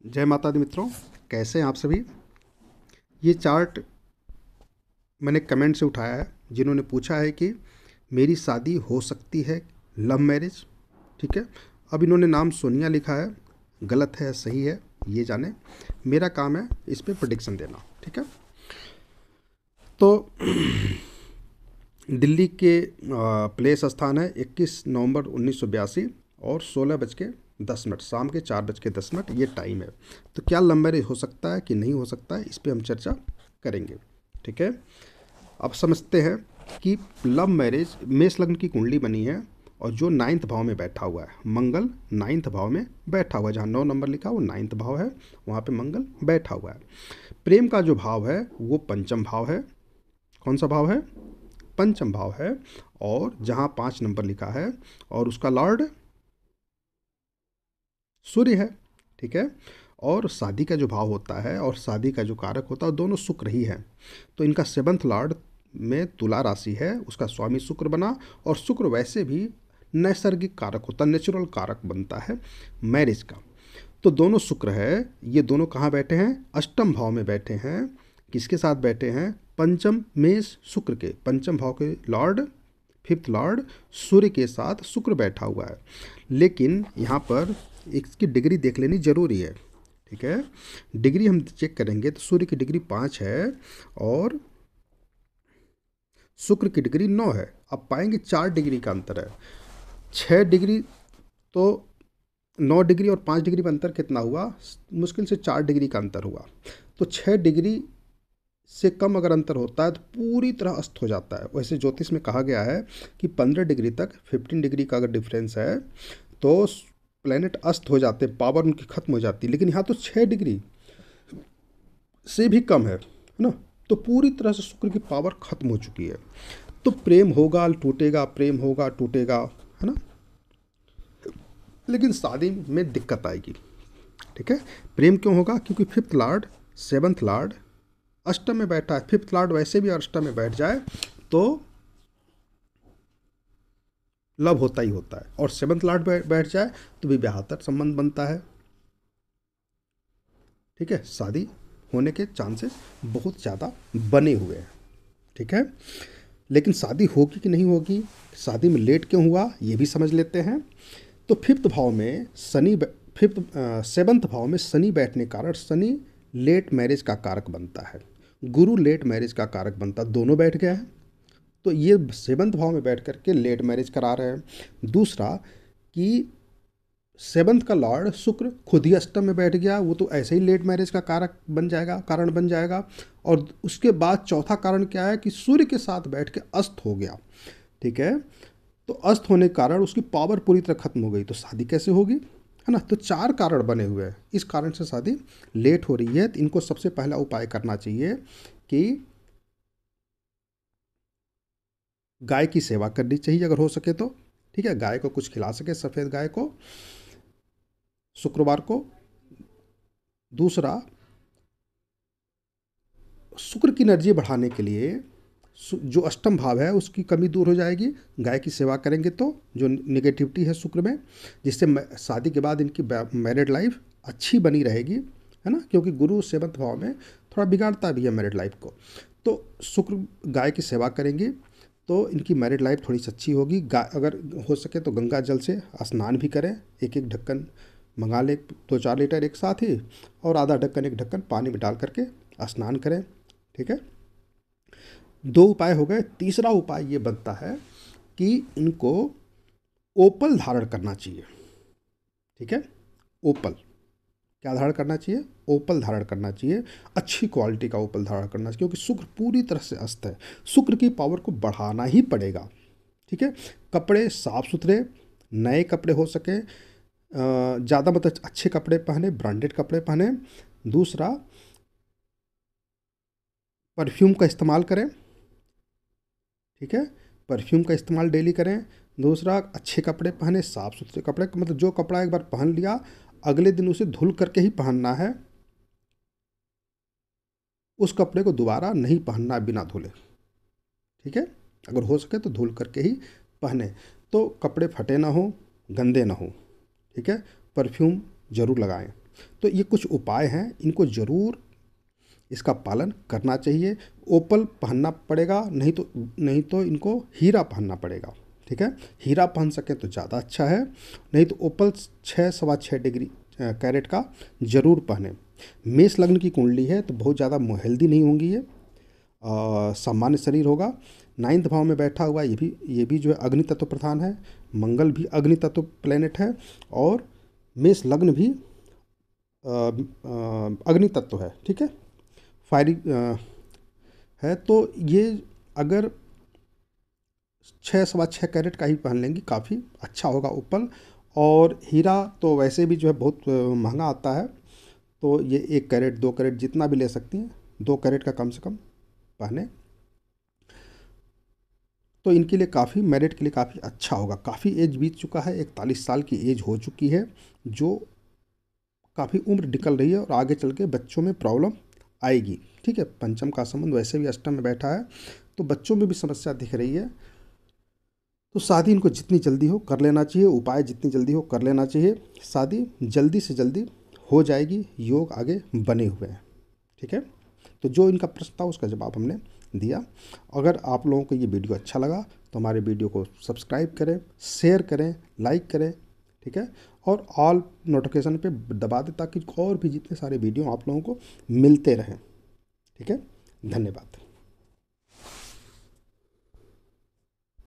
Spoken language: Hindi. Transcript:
जय माता दी मित्रों, कैसे हैं आप सभी। ये चार्ट मैंने कमेंट से उठाया है, जिन्होंने पूछा है कि मेरी शादी हो सकती है लव मैरिज। ठीक है, अब इन्होंने नाम सोनिया लिखा है, गलत है सही है ये जाने। मेरा काम है इस पर प्रोडिक्शन देना। ठीक है, तो दिल्ली के प्लेस स्थान है 21 नवंबर 1982 और 16:10 शाम के 4:10 ये टाइम है। तो क्या लव मैरिज हो सकता है कि नहीं हो सकता है, इस पे हम चर्चा करेंगे। ठीक है, अब समझते हैं कि लव मैरिज, मेष लग्न की कुंडली बनी है और जो 9th भाव में बैठा हुआ है, मंगल 9th भाव में बैठा हुआ है, जहाँ 9 नंबर लिखा वो 9th भाव है, वहाँ पे मंगल बैठा हुआ है। प्रेम का जो भाव है वो पंचम भाव है। कौन सा भाव है? पंचम भाव है। और जहाँ 5 नंबर लिखा है और उसका लॉर्ड सूर्य है। ठीक है, और शादी का जो भाव होता है और शादी का जो कारक होता है दोनों शुक्र ही है। तो इनका 7th लॉर्ड में तुला राशि है, उसका स्वामी शुक्र बना। और शुक्र वैसे भी नैसर्गिक कारक होता है, नेचुरल कारक बनता है मैरिज का। तो दोनों शुक्र है, ये दोनों कहाँ बैठे हैं? अष्टम भाव में बैठे हैं। किसके साथ बैठे हैं? पंचम मेष शुक्र के, पंचम भाव के लॉर्ड, 5th लॉर्ड सूर्य के साथ शुक्र बैठा हुआ है। लेकिन यहाँ पर इसकी डिग्री देख लेनी जरूरी है। ठीक है, डिग्री हम चेक करेंगे तो सूर्य की डिग्री 5 है और शुक्र की डिग्री 9 है। अब पाएंगे 4 डिग्री का अंतर है। 6 डिग्री तो 9 डिग्री और 5 डिग्री में अंतर कितना हुआ? मुश्किल से 4 डिग्री का अंतर हुआ। तो 6 डिग्री से कम अगर अंतर होता है तो पूरी तरह अस्त हो जाता है। वैसे ज्योतिष में कहा गया है कि 15 डिग्री तक, 15 डिग्री का अगर डिफरेंस है तो प्लेनेट अस्त हो जाते हैं, पावर उनकी खत्म हो जाती है। लेकिन यहाँ तो 6 डिग्री से भी कम है ना, तो पूरी तरह से शुक्र की पावर खत्म हो चुकी है। तो प्रेम होगा टूटेगा, प्रेम होगा टूटेगा, है ना। लेकिन शादी में दिक्कत आएगी। ठीक है, प्रेम क्यों होगा? क्योंकि 5th लॉर्ड 7th लॉर्ड अष्टम में बैठा है। 5th लॉर्ड वैसे भी अष्टम में बैठ जाए तो लव होता ही होता है, और 7th लॉर्ड बैठ जाए तो भी विवाहतर संबंध बनता है। ठीक है, शादी होने के चांसेस बहुत ज़्यादा बने हुए हैं। ठीक है, लेकिन शादी होगी कि नहीं होगी, शादी में लेट क्यों हुआ, ये भी समझ लेते हैं। तो 5th भाव में शनि, 7th भाव में शनि बैठने के कारण शनि लेट मैरिज का कारक बनता है, गुरु लेट मैरिज का कारक बनता है। दोनों बैठ गए हैं तो ये 7th भाव में बैठ करके लेट मैरिज करा रहे हैं। दूसरा कि 7th का लॉर्ड शुक्र खुद ही अष्टम में बैठ गया, वो तो ऐसे ही लेट मैरिज का कारक बन जाएगा, कारण बन जाएगा। और उसके बाद चौथा कारण क्या है कि सूर्य के साथ बैठ के अस्त हो गया। ठीक है, तो अस्त होने के कारण उसकी पावर पूरी तरह खत्म हो गई, तो शादी कैसे होगी, है ना। तो 4 कारण बने हुए हैं, इस कारण से शादी लेट हो रही है। तो इनको सबसे पहला उपाय करना चाहिए कि गाय की सेवा करनी चाहिए अगर हो सके तो। ठीक है, गाय को कुछ खिला सके, सफ़ेद गाय को शुक्रवार को। दूसरा, शुक्र की एनर्जी बढ़ाने के लिए जो अष्टम भाव है उसकी कमी दूर हो जाएगी गाय की सेवा करेंगे तो, जो निगेटिविटी है शुक्र में, जिससे शादी के बाद इनकी मैरिड लाइफ अच्छी बनी रहेगी, है ना। क्योंकि गुरु 7th भाव में थोड़ा बिगाड़ता भी है मैरिड लाइफ को। तो शुक्र गाय की सेवा करेंगे तो इनकी मैरिड लाइफ थोड़ी सी अच्छी होगी। गाय अगर हो सके तो गंगा जल से स्नान भी करें, एक एक ढक्कन मंगा ले, 2-4 लीटर एक साथ ही, और आधा ढक्कन एक ढक्कन पानी में डाल करके स्नान करें। ठीक है, 2 उपाय हो गए। तीसरा उपाय ये बनता है कि इनको ओपल धारण करना चाहिए। ठीक है, ओपल क्या धारण करना चाहिए? ओपल धारण करना चाहिए, अच्छी क्वालिटी का ओपल धारण करना चाहिए, क्योंकि शुक्र पूरी तरह से अस्त है, शुक्र की पावर को बढ़ाना ही पड़ेगा। ठीक है, कपड़े साफ सुथरे, नए कपड़े हो सके, ज़्यादा मतलब अच्छे कपड़े पहने, ब्रांडेड कपड़े पहने। दूसरा, परफ्यूम का इस्तेमाल करें। ठीक है, परफ्यूम का इस्तेमाल डेली करें। दूसरा, अच्छे कपड़े पहने, साफ़ सुथरे कपड़े, मतलब जो कपड़ा एक बार पहन लिया अगले दिन उसे धुल करके ही पहनना है, उस कपड़े को दोबारा नहीं पहनना बिना धुले। ठीक है, अगर हो सके तो धुल करके ही पहने, तो कपड़े फटे ना हो, गंदे ना हो। ठीक है, परफ्यूम ज़रूर लगाएं। तो ये कुछ उपाय हैं, इनको ज़रूर इसका पालन करना चाहिए। ओपल पहनना पड़ेगा, नहीं तो इनको हीरा पहनना पड़ेगा। ठीक है, हीरा पहन सकें तो ज़्यादा अच्छा है, नहीं तो ओपल 6 सवा 6 कैरेट का ज़रूर पहने। मेष लग्न की कुंडली है तो बहुत ज़्यादा हेल्दी नहीं होंगी ये, सामान्य शरीर होगा। 9th भाव में बैठा हुआ ये भी जो है अग्नि तत्व प्रधान है, मंगल भी अग्नि तत्व प्लेनेट है, और मेष लग्न भी अग्नि तत्व है। ठीक है, फायरी है, तो ये अगर 6 सवा 6 कैरेट का ही पहन लेंगी काफ़ी अच्छा होगा ओपल। और हीरा तो वैसे भी जो है बहुत महंगा आता है, तो ये 1 कैरेट 2 कैरेट जितना भी ले सकती हैं, 2 कैरेट का कम से कम पहने तो इनके लिए काफ़ी, मैरिड के लिए काफ़ी अच्छा होगा। काफ़ी एज बीत चुका है, 41 साल की एज हो चुकी है, जो काफ़ी उम्र निकल रही है और आगे चल के बच्चों में प्रॉब्लम आएगी। ठीक है, पंचम का संबंध वैसे भी अष्टम में बैठा है, तो बच्चों में भी समस्या दिख रही है। तो शादी इनको जितनी जल्दी हो कर लेना चाहिए, उपाय जितनी जल्दी हो कर लेना चाहिए। शादी जल्दी से जल्दी हो जाएगी, योग आगे बने हुए हैं। ठीक है, तो जो इनका प्रश्न था उसका जवाब हमने दिया। अगर आप लोगों को ये वीडियो अच्छा लगा तो हमारे वीडियो को सब्सक्राइब करें, शेयर करें, लाइक करें। ठीक है, और ऑल नोटिफिकेशन पे दबा दें ताकि और भी जितने सारे वीडियो आप लोगों को मिलते रहें। ठीक है, धन्यवाद।